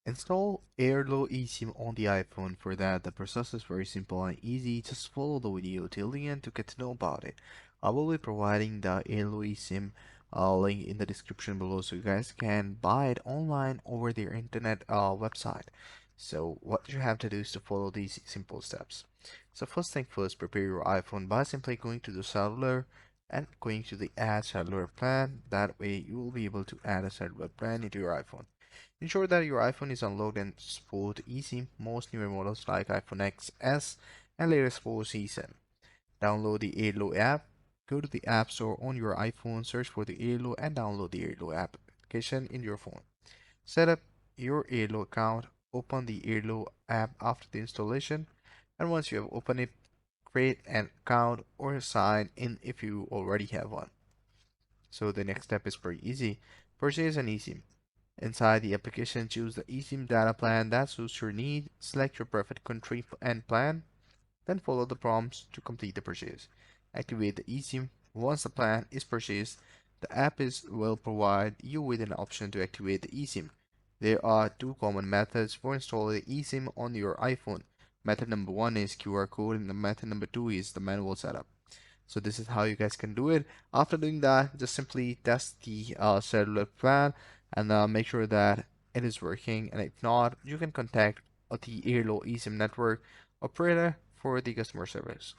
Install Airlo eSIM on the iPhone. For that, the process is very simple and easy. Just follow the video till the end to get to know about it. I will be providing the Airlo eSIM link in the description below so you guys can buy it online over their internet website. So what you have to do is to follow these simple steps. So first thing first, prepare your iPhone by simply going to the cellular and going to the add cellular plan. That way you will be able to add a cellular plan into your iPhone. Ensure that your iPhone is unlocked and support eSIM. Most newer models like iPhone XS and later support eSIM. Download the Airlo app. Go to the App Store on your iPhone, search for the Airlo and download the Airlo application in your phone. Set up your Airlo account. Open the Airlo app after the installation. And once you have opened it, create an account or sign in if you already have one. So the next step is pretty easy. Purchase an eSIM. Inside the application, choose the eSIM data plan that suits your need, select your preferred country and plan, then follow the prompts to complete the purchase. Activate the eSIM. Once the plan is purchased, the app will provide you with an option to activate the eSIM. There are two common methods for installing the eSIM on your iPhone. Method number one is QR code and the method number two is the manual setup. So this is how you guys can do it. After doing that, just simply test the cellular plan and make sure that it is working. And if not, you can contact the Airlo eSIM network operator for the customer service.